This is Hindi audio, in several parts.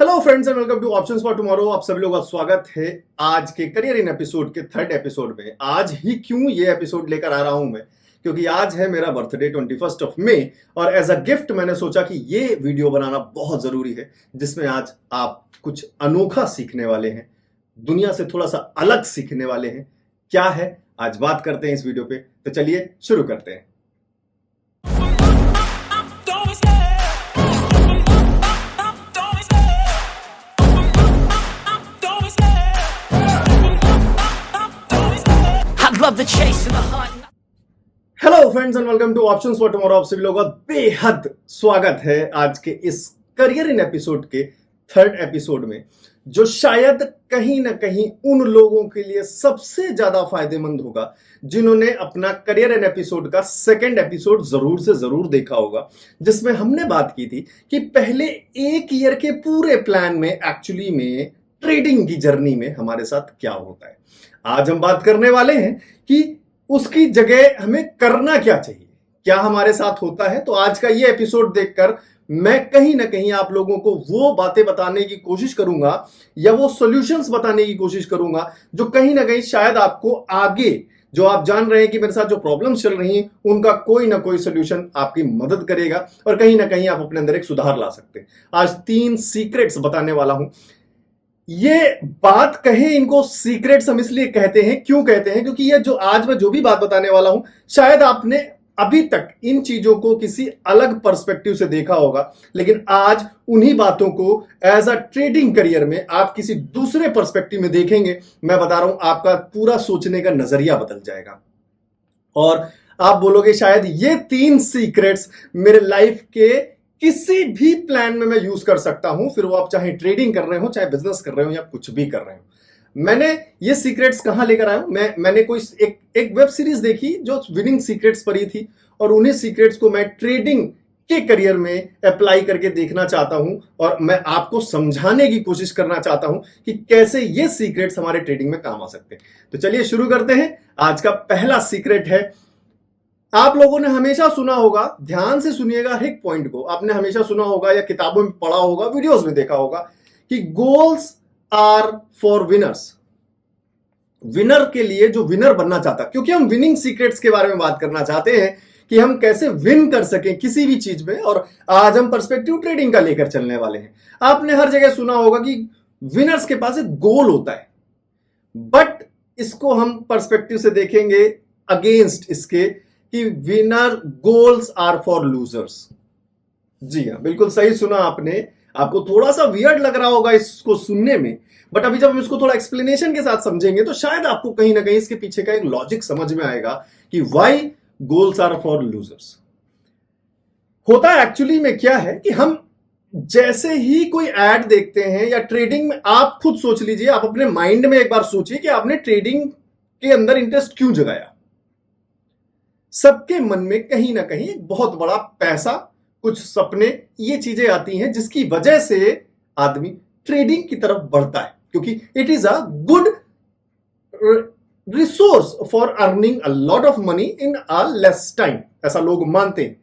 Hello friends and welcome two options for tomorrow. आप सभी लोगों का स्वागत है आज के करियर इन एपिसोड के थर्ड एपिसोड में। आज ही क्यों ये एपिसोड लेकर आ रहा हूं मैं, क्योंकि आज है मेरा बर्थडे 21 और एज अ गिफ्ट मैंने सोचा कि ये वीडियो बनाना बहुत जरूरी है, जिसमें आज आप कुछ अनोखा सीखने वाले हैं, दुनिया से थोड़ा सा अलग सीखने वाले हैं। क्या है आज बात करते हैं इस वीडियो पे, तो चलिए शुरू करते हैं। Love the chase and the hunt. Hello friends and welcome two options for tomorrow. आप सभी लोगों का बेहद स्वागत है आज के इस करियर इन एपिसोड के थर्ड एपिसोड में, जो शायद कहीं ना कहीं उन लोगों के लिए सबसे ज्यादा फायदेमंद होगा जिन्होंने अपना करियर इन एपिसोड का सेकंड एपिसोड जरूर से जरूर देखा होगा, जिसमें हमने बात की थी कि पहले एक ईयर के पूरे प्लान में एक्चुअली में ट्रेडिंग की जर्नी में हमारे साथ क्या होता है। आज हम बात करने वाले हैं कि उसकी जगह हमें करना क्या चाहिए, क्या हमारे साथ होता है। तो आज का ये एपिसोड देखकर मैं कहीं ना कहीं आप लोगों को वो बातें बताने की कोशिश करूंगा या वो सॉल्यूशंस बताने की कोशिश करूंगा जो कहीं ना कहीं शायद आपको आगे, जो आप जान रहे हैं कि मेरे साथ जो प्रॉब्लम्स चल रही हैं, उनका कोई ना कोई सॉल्यूशन आपकी मदद करेगा और कहीं ना कहीं आप अपने अंदर एक सुधार ला सकते हैं। आज 3 सीक्रेट्स बताने वाला हूं। ये बात कहें, इनको सीक्रेट्स हम इसलिए कहते हैं, क्यों कहते हैं, क्योंकि ये जो आज मैं जो भी बात बताने वाला हूं, शायद आपने अभी तक इन चीजों को किसी अलग पर्सपेक्टिव से देखा होगा, लेकिन आज उन्हीं बातों को एज अ ट्रेडिंग करियर में आप किसी दूसरे पर्सपेक्टिव में देखेंगे। मैं बता रहा हूं, आपका पूरा सोचने का नजरिया बदल जाएगा और आप बोलोगे शायद ये 3 सीक्रेट्स मेरे लाइफ के किसी भी प्लान में मैं यूज कर सकता हूं, फिर वो आप चाहे ट्रेडिंग कर रहे हो, चाहे बिजनेस कर रहे हो या कुछ भी कर रहे हो। मैंने ये सीक्रेट्स कहां लेकर आया हूं, मैंने कोई एक वेब सीरीज देखी जो विनिंग सीक्रेट्स पर ही थी, और उन्हीं सीक्रेट्स को मैं ट्रेडिंग के करियर में अप्लाई करके देखना चाहता हूं और मैं आपको समझाने की कोशिश करना चाहता हूं कि कैसे ये सीक्रेट्स हमारे ट्रेडिंग में काम आ सकते हैं। तो चलिए शुरू करते हैं। आज का पहला सीक्रेट है, आप लोगों ने हमेशा सुना होगा, ध्यान से सुनिएगा हर एक पॉइंट को, आपने हमेशा सुना होगा या किताबों में पढ़ा होगा, वीडियोस में देखा होगा कि goals are for winners. Winner के लिए, जो विनर बनना चाहता, क्योंकि हम विनिंग सीक्रेट्स के बारे में बात करना चाहते हैं कि हम कैसे विन कर सकें किसी भी चीज में, और आज हम पर्सपेक्टिव ट्रेडिंग का लेकर चलने वाले हैं। आपने हर जगह सुना होगा कि विनर्स के पास एक गोल होता है, बट इसको हम पर्सपेक्टिव से देखेंगे अगेंस्ट इसके कि winner goals are for losers. जी हाँ, बिल्कुल सही सुना आपने। आपको थोड़ा सा वियर्ड लग रहा होगा इसको सुनने में, बट अभी जब हम इसको थोड़ा एक्सप्लेनेशन के साथ समझेंगे तो शायद आपको कहीं ना कहीं इसके पीछे का एक लॉजिक समझ में आएगा कि why goals are for losers. होता एक्चुअली में क्या है कि हम जैसे ही कोई एड देखते हैं या ट्रेडिंग में, आप खुद सोच लीजिए, आप अपने माइंड में एक बार सोचिए कि आपने ट्रेडिंग के अंदर इंटरेस्ट क्यों जगाया। सबके मन में कहीं ना कहीं एक बहुत बड़ा पैसा, कुछ सपने, ये चीजें आती हैं जिसकी वजह से आदमी ट्रेडिंग की तरफ बढ़ता है, क्योंकि it is a good resource for earning a lot of money in a less time, ऐसा लोग मानते हैं।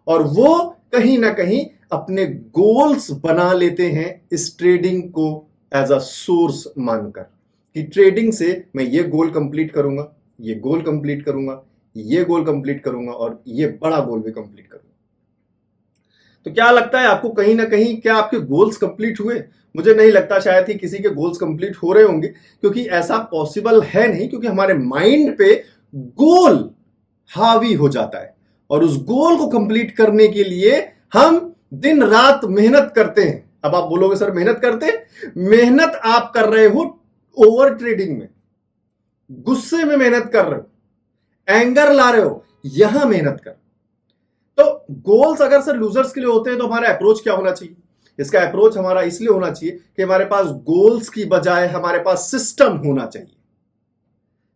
और वो कहीं ना कहीं अपने गोल्स बना लेते हैं इस ट्रेडिंग को एज अ सोर्स मानकर कि ट्रेडिंग से मैं ये गोल कंप्लीट करूंगा, ये गोल कंप्लीट करूंगा, ये गोल कंप्लीट करूंगा और ये बड़ा गोल भी कंप्लीट करूंगा। तो क्या लगता है आपको, कहीं ना कहीं क्या आपके गोल्स कंप्लीट हुए? मुझे नहीं लगता शायद ही किसी के गोल्स कंप्लीट हो रहे होंगे, क्योंकि ऐसा पॉसिबल है नहीं, क्योंकि हमारे माइंड पे गोल हावी हो जाता है और उस गोल को कंप्लीट करने के लिए हम दिन रात मेहनत करते हैं। अब आप बोलोगे सर मेहनत करते हैं, मेहनत आप कर रहे हो ओवर ट्रेडिंग में, गुस्से में मेहनत कर रहे हो, एंगर ला रहे हो, यहां मेहनत कर। तो गोल्स अगर सर लूजर्स के लिए होते हैं तो हमारा अप्रोच क्या होना चाहिए? इसका अप्रोच हमारा इसलिए होना चाहिए कि हमारे पास गोल्स की बजाय हमारे पास सिस्टम होना चाहिए।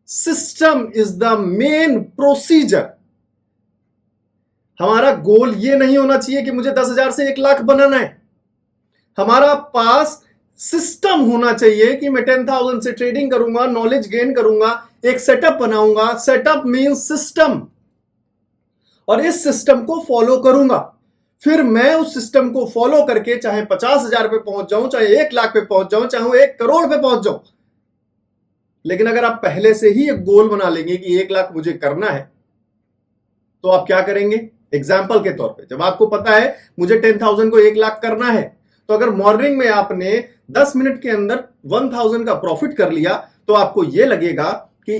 System is the main procedure. हमारा गोल ये नहीं होना चाहिए कि मुझे 10,000 से 1 लाख बनाना है। हमारा पास सिस्टम होना चाहिए कि मैं 10,000 से ट्रेडिंग करूंगा, नॉलेज गेन करूंगा, एक सेटअप बनाऊंगा। सेटअप मींस सिस्टम, और इस सिस्टम को फॉलो करूंगा, फिर मैं उस सिस्टम को फॉलो करके चाहे 50,000 पे पहुंच जाऊं, चाहे 1 लाख पे पहुंच जाऊं, चाहे 1 करोड़ पे पहुंच जाऊं। लेकिन अगर आप पहले से ही एक गोल बना लेंगे कि 1 लाख मुझे करना है, तो आप क्या करेंगे? एग्जाम्पल के तौर पे, जब आपको पता है मुझे 10,000 को 1 लाख करना है, तो अगर मॉर्निंग में आपने 10 मिनट के अंदर 1,000 का प्रॉफिट कर लिया, तो आपको यह लगेगा कि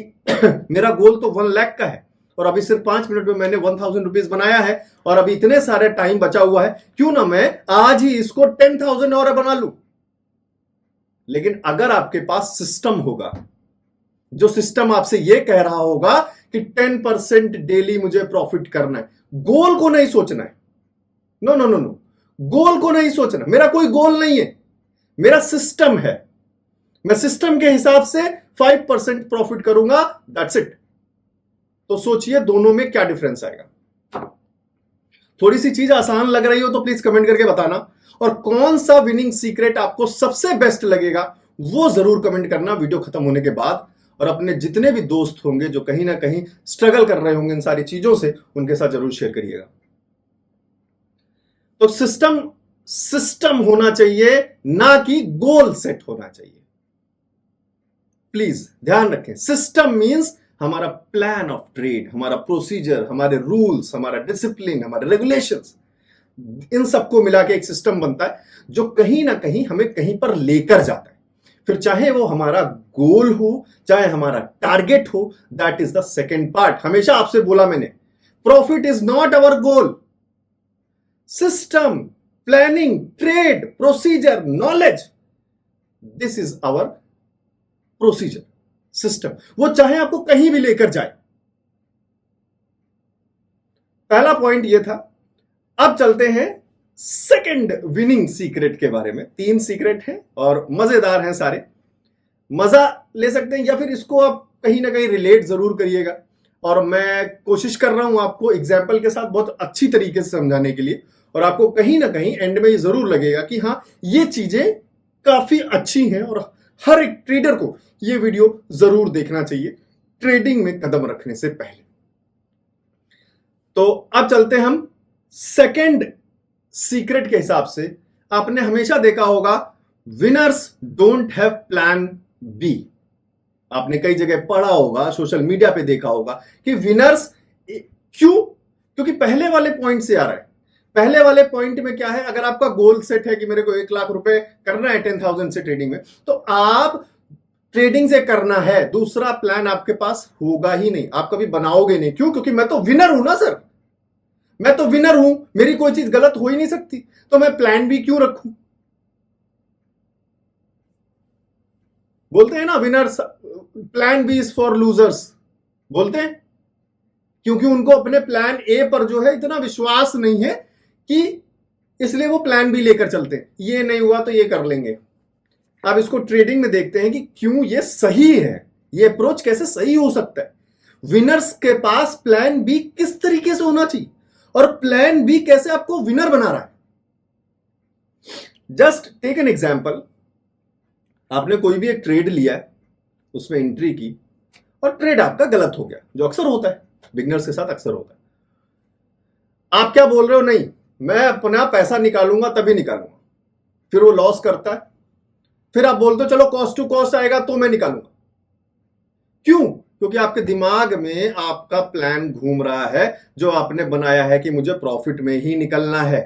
मेरा गोल तो 1 लाख का है और अभी सिर्फ 5 मिनट में मैंने 1,000 रुपीज बनाया है और अभी इतने सारे टाइम बचा हुआ है, क्यों ना मैं आज ही इसको 10,000 और बना लूं। लेकिन अगर आपके पास सिस्टम होगा, जो सिस्टम आपसे यह कह रहा होगा कि 10% डेली मुझे प्रॉफिट करना है, गोल को नहीं सोचना है। नो नो नो नो, गोल को नहीं सोचना। मेरा कोई गोल नहीं है, मेरा सिस्टम है। मैं सिस्टम के हिसाब से 5% प्रॉफिट करूंगा, दैट्स इट। तो सोचिए दोनों में क्या डिफरेंस आएगा। थोड़ी सी चीज आसान लग रही हो तो प्लीज कमेंट करके बताना, और कौन सा विनिंग सीक्रेट आपको सबसे बेस्ट लगेगा वो जरूर कमेंट करना वीडियो खत्म होने के बाद। और अपने जितने भी दोस्त होंगे जो कहीं ना कहीं स्ट्रगल कर रहे होंगे इन सारी चीजों से, उनके साथ जरूर शेयर करिएगा। तो सिस्टम होना चाहिए, ना कि गोल सेट होना चाहिए। प्लीज ध्यान रखें, सिस्टम मींस हमारा प्लान ऑफ ट्रेड, हमारा प्रोसीजर, हमारे रूल्स, हमारा डिसिप्लिन, हमारे रेगुलेशंस, इन सबको मिला के एक सिस्टम बनता है जो कहीं ना कहीं हमें कहीं पर लेकर जाता है। फिर चाहे वो हमारा गोल हो, चाहे हमारा टारगेट हो, that is the second part. हमेशा आपसे बोला मैंने, profit is not our goal. System, planning, trade, procedure, knowledge, this is our procedure, system. वो चाहे आपको कहीं भी लेकर जाए। पहला पॉइंट ये था। अब चलते हैं सेकंड विनिंग सीक्रेट के बारे में। 3 सीक्रेट हैं और मजेदार हैं सारे, मजा ले सकते हैं, या फिर इसको आप कहीं ना कहीं रिलेट जरूर करिएगा। और मैं कोशिश कर रहा हूं आपको एग्जाम्पल के साथ बहुत अच्छी तरीके से समझाने के लिए, और आपको कहीं ना कहीं एंड में ये जरूर लगेगा कि हाँ, ये चीजें काफी अच्छी हैं और हर एक ट्रेडर को ये वीडियो जरूर देखना चाहिए ट्रेडिंग में कदम रखने से पहले। तो अब चलते हैं हम सेकंड सीक्रेट के हिसाब से। आपने हमेशा देखा होगा winners don't have plan B. आपने कई जगह पढ़ा होगा, सोशल मीडिया पे देखा होगा कि विनर्स क्यों? क्योंकि पहले वाले पॉइंट से आ रहा है। पहले वाले पॉइंट में क्या है, अगर आपका गोल सेट है कि मेरे को 1 लाख रुपए करना है 10,000 से ट्रेडिंग में, तो आप ट्रेडिंग से करना है, दूसरा प्लान आपके पास होगा ही नहीं, आप कभी बनाओगे नहीं। क्यों? क्योंकि मैं तो विनर हूं ना सर, मैं तो विनर हूं, मेरी कोई चीज गलत हो ही नहीं सकती, तो मैं प्लान बी क्यों रखूं? बोलते हैं ना winners, plan B is for losers, बोलते हैं, क्योंकि उनको अपने प्लान ए पर जो है इतना विश्वास नहीं है कि इसलिए वो प्लान बी लेकर चलते हैं। ये नहीं हुआ तो ये कर लेंगे। अब इसको ट्रेडिंग में देखते हैं कि क्यों ये सही है, ये अप्रोच कैसे सही हो सकता है। विनर्स के पास प्लान बी किस तरीके से होना चाहिए और प्लान बी कैसे आपको विनर बना रहा है। Just take an example. आपने कोई भी एक ट्रेड लिया है, उसमें एंट्री की और ट्रेड आपका गलत हो गया, जो अक्सर होता है, बिगनर्स के साथ अक्सर होता है। आप क्या बोल रहे हो? नहीं, मैं अपना पैसा निकालूंगा तभी निकालूंगा। फिर वो लॉस करता है, फिर आप बोलते हो चलो कॉस्ट टू कॉस्ट आएगा तो मैं निकालूंगा। क्यों? क्योंकि आपके दिमाग में आपका प्लान घूम रहा है जो आपने बनाया है कि मुझे प्रॉफिट में ही निकलना है।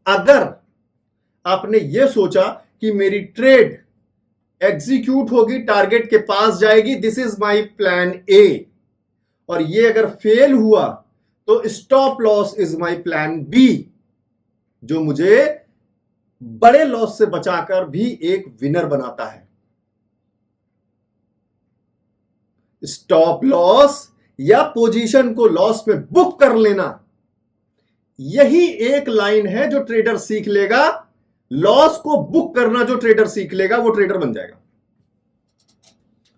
अगर आपने यह सोचा कि मेरी ट्रेड एग्जीक्यूट होगी, टारगेट के पास जाएगी, this is my plan A, और ये अगर फेल हुआ तो stop loss is my plan B, जो मुझे बड़े लॉस से बचाकर भी एक विनर बनाता है। स्टॉप लॉस या पोजीशन को लॉस में बुक कर लेना, यही एक लाइन है जो ट्रेडर सीख लेगा। लॉस को बुक करना जो ट्रेडर सीख लेगा वो ट्रेडर बन जाएगा।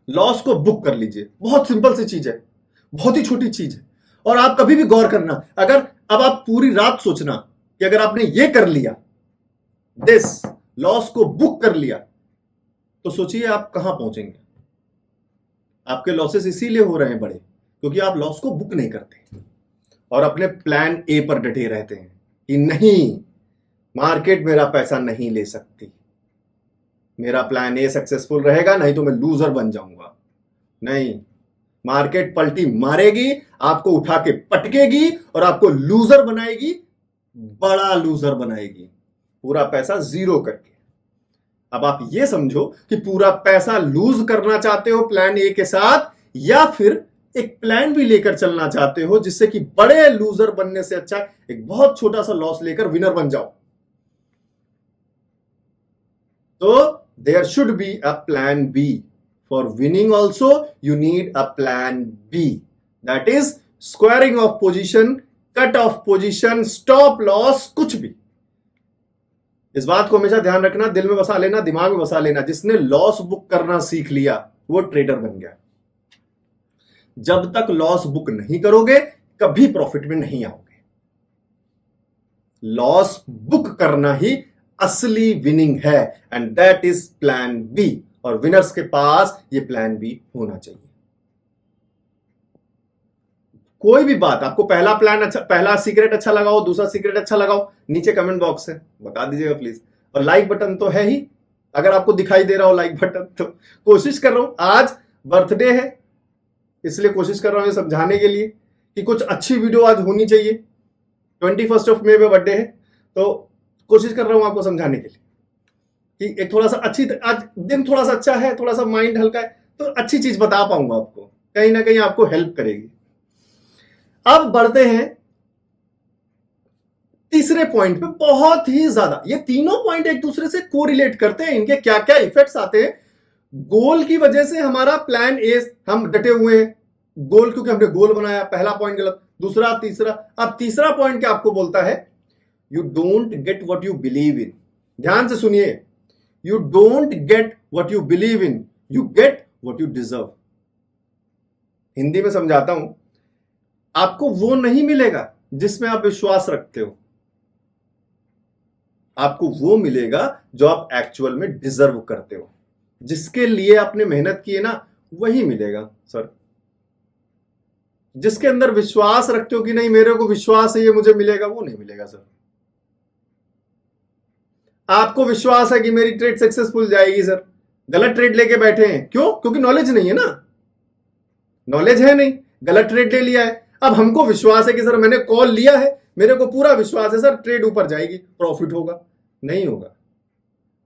लॉस को बुक कर लीजिए, बहुत सिंपल सी चीज है, बहुत ही छोटी चीज है। और आप कभी भी गौर करना, अगर अब आप पूरी रात सोचना कि अगर आपने ये कर लिया, दिस लॉस को बुक कर लिया, तो सोचिए आप कहां पहुंचेंगे। आपके लॉसेस इसीलिए हो रहे हैं बड़े, क्योंकि आप लॉस को बुक नहीं करते और अपने प्लान ए पर डटे रहते हैं। कि नहीं, मार्केट मेरा पैसा नहीं ले सकती, मेरा प्लान ए सक्सेसफुल रहेगा, नहीं तो मैं लूजर बन जाऊंगा। नहीं, मार्केट पलटी मारेगी, आपको उठा के पटकेगी और आपको लूजर बनाएगी, बड़ा लूजर बनाएगी, पूरा पैसा जीरो करके। अब आप ये समझो कि पूरा पैसा लूज करना चाहते हो प्लान ए के साथ, या फिर एक प्लान भी लेकर चलना चाहते हो जिससे कि बड़े लूजर बनने से अच्छा एक बहुत छोटा सा लॉस लेकर विनर बन जाओ। तो there should be a plan B. For winning also, you need a plan B. That is squaring of position, cut off position, stop loss, कुछ भी। इस बात को हमेशा ध्यान रखना, दिल में बसा लेना, दिमाग में बसा लेना। जिसने लॉस बुक करना सीख लिया वो ट्रेडर बन गया। जब तक लॉस बुक नहीं करोगे कभी प्रॉफिट में नहीं आओगे। लॉस बुक करना ही असली विनिंग है, and that is plan B. और विनर्स के पास ये प्लान बी होना चाहिए। कोई भी बात, आपको पहला प्लान अच्छा, पहला सीक्रेट अच्छा लगा हो, दूसरा सीक्रेट अच्छा लगा हो, नीचे कमेंट बॉक्स है, बता दीजिएगा प्लीज। और लाइक बटन तो है ही, अगर आपको दिखाई दे रहा हो लाइक बटन, तो कोशिश कर रहा हूं, आज बर्थडे है इसलिए कोशिश कर रहा हूं ये समझाने के लिए कि कुछ अच्छी वीडियो आज होनी चाहिए। 21 मई में बर्थडे है, तो कोशिश कर रहा हूं आपको समझाने के लिए कि एक थोड़ा सा अच्छी, आज दिन थोड़ा सा अच्छा है, थोड़ा सा माइंड हल्का है, तो अच्छी चीज बता पाऊंगा आपको, कहीं ना कहीं आपको हेल्प करेगी। अब बढ़ते हैं तीसरे पॉइंट पे। बहुत ही ज्यादा ये तीनों पॉइंट एक दूसरे से कोरिलेट करते हैं, इनके क्या क्या इफेक्ट्स आते हैं। गोल की वजह से हमारा प्लान ए, हम डटे हुए हैं गोल, क्योंकि हमने गोल बनाया, पहला पॉइंट गलत, दूसरा, तीसरा। अब तीसरा पॉइंट क्या आपको बोलता है, you don't get what you believe in. ध्यान से सुनिए, you don't get what you believe in, you get what you deserve. Hindi में समझाता हूं, आपको वो नहीं मिलेगा जिसमें आप विश्वास रखते हो, आपको वो मिलेगा जो आप एक्चुअल में डिजर्व करते हो, जिसके लिए आपने मेहनत की है ना, वही मिलेगा सर। जिसके अंदर विश्वास रखते हो कि नहीं मेरे को विश्वास है ये मुझे मिलेगा, वो नहीं मिलेगा सर। आपको विश्वास है कि मेरी ट्रेड सक्सेसफुल जाएगी सर, गलत ट्रेड लेके बैठे हैं, क्यों? क्योंकि नॉलेज नहीं है ना, नॉलेज है नहीं, गलत ट्रेड ले लिया है। अब हमको विश्वास है कि सर मैंने कॉल लिया है, मेरे को पूरा विश्वास है सर ट्रेड ऊपर जाएगी, प्रॉफिट होगा, नहीं होगा।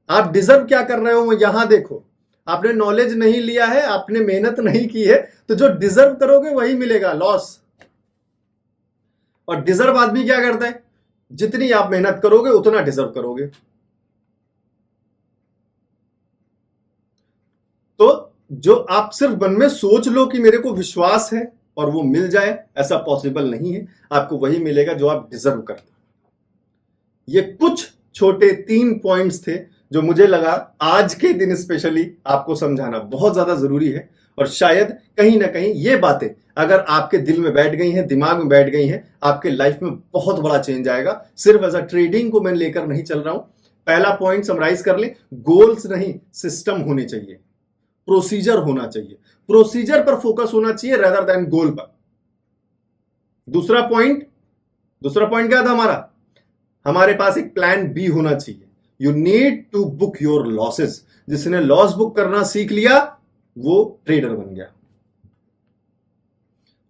आप डिजर्व क्या कर रहे हो यहां देखो, आपने नॉलेज नहीं लिया है, आपने मेहनत नहीं की है, तो जो डिजर्व करोगे वही मिलेगा, लॉस। और डिजर्व आदमी क्या करता है, जितनी आप मेहनत करोगे उतना डिजर्व करोगे। तो जो आप सिर्फ मन में सोच लो कि मेरे को विश्वास है और वो मिल जाए, ऐसा पॉसिबल नहीं है। आपको वही मिलेगा जो आप डिजर्व करते हो। ये कुछ छोटे 3 पॉइंट्स थे जो मुझे लगा आज के दिन स्पेशली आपको समझाना बहुत ज्यादा जरूरी है। और शायद कहीं ना कहीं ये बातें अगर आपके दिल में बैठ गई हैं, दिमाग में बैठ गई हैं, आपके लाइफ में बहुत बड़ा चेंज आएगा। सिर्फ एज अ ट्रेडिंग को मैं लेकर नहीं चल रहा हूं। पहला पॉइंट समराइज कर ले, गोल्स नहीं सिस्टम होने चाहिए, प्रोसीजर होना चाहिए, प्रोसीजर पर फोकस होना चाहिए रेदर देन गोल पर। दूसरा पॉइंट क्या था हमारा, हमारे पास एक प्लान बी होना चाहिए। You need to book your losses. जिसने लॉस बुक करना सीख लिया वो ट्रेडर बन गया।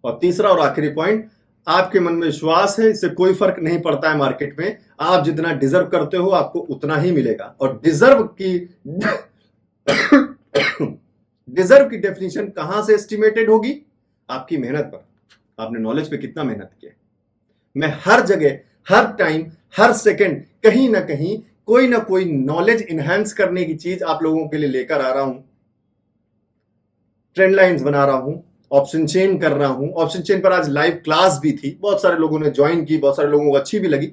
और तीसरा और आखिरी पॉइंट, आपके मन में विश्वास है, इससे कोई फर्क नहीं पड़ता है मार्केट में, आप जितना डिजर्व करते हो आपको उतना ही मिलेगा। और डिजर्व की डेफिनेशन कहां से एस्टिमेटेड होगी, आपकी मेहनत पर, आपने नॉलेज पे कितना मेहनत किया। मैं हर जगह, हर टाइम, हर सेकंड कहीं ना कहीं कोई ना कोई नॉलेज इनहैंस करने की चीज आप लोगों के लिए लेकर आ रहा हूं। ट्रेंड लाइंस बना रहा हूं, ऑप्शन चेन कर रहा हूं। ऑप्शन चेन पर आज लाइव क्लास भी थी, बहुत सारे लोगों ने ज्वाइन की, बहुत सारे लोगों को अच्छी भी लगी।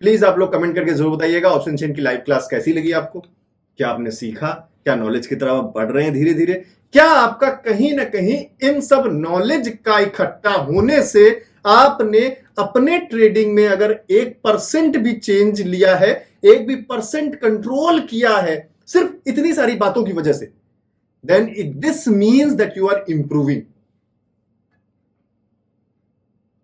प्लीज आप लोग कमेंट करके जरूर बताइएगा ऑप्शन चेन की लाइव क्लास कैसी लगी आपको, क्या आपने सीखा, क्या नॉलेज की तरफ बढ़ रहे हैं धीरे धीरे, क्या आपका कहीं ना कहीं इन सब नॉलेज का इकट्ठा होने से आपने अपने ट्रेडिंग में अगर 1% भी चेंज लिया है, 1 भी परसेंट कंट्रोल किया है, सिर्फ इतनी सारी बातों की वजह से, then this means that you are improving.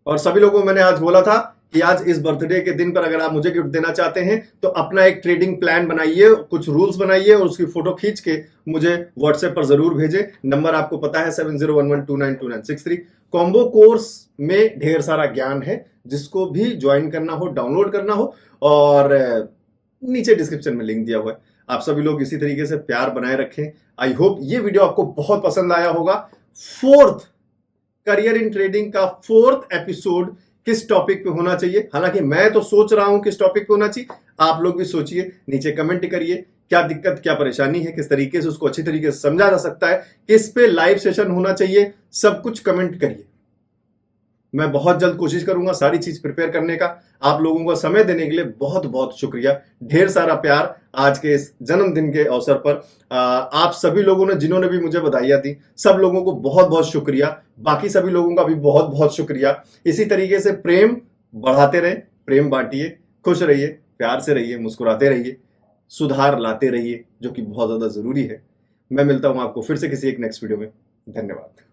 और सभी लोगों को मैंने आज बोला था कि आज इस बर्थडे के दिन पर अगर आप मुझे गिफ्ट देना चाहते हैं तो अपना एक ट्रेडिंग प्लान बनाइए, कुछ रूल्स बनाइए और उसकी फोटो खींच के मुझे व्हाट्सएप पर जरूर भेजें। नंबर आपको पता है 7011292963। कॉम्बो कोर्स में ढेर सारा ज्ञान है, जिसको भी ज्वाइन करना हो, डाउनलोड करना हो, और नीचे डिस्क्रिप्शन में लिंक दिया हुआ है। आप सभी लोग इसी तरीके से प्यार बनाए रखें। आई होप ये वीडियो आपको बहुत पसंद आया होगा। फोर्थ करियर इन ट्रेडिंग का फोर्थ एपिसोड किस टॉपिक पे होना चाहिए, हालांकि मैं तो सोच रहा हूं किस टॉपिक पे होना चाहिए, आप लोग भी सोचिए, नीचे कमेंट करिए क्या दिक्कत क्या परेशानी है, किस तरीके से उसको अच्छी तरीके से समझा जा सकता है, किस पे लाइव सेशन होना चाहिए, सब कुछ कमेंट करिए। मैं बहुत जल्द कोशिश करूंगा सारी चीज प्रिपेयर करने का। आप लोगों को समय देने के लिए बहुत बहुत शुक्रिया, ढेर सारा प्यार आज के इस जन्मदिन के अवसर पर। आप सभी लोगों ने जिन्होंने भी मुझे बधाइयां दी, सब लोगों को बहुत बहुत शुक्रिया। बाकी सभी लोगों का भी बहुत बहुत शुक्रिया। इसी तरीके से प्रेम बढ़ाते रहें, प्रेम बांटिए, खुश रहिए, प्यार से रहिए, मुस्कुराते रहिए, सुधार लाते रहिए, जो कि बहुत ज्यादा जरूरी है। मैं मिलता हूं आपको फिर से किसी एक नेक्स्ट वीडियो में। धन्यवाद।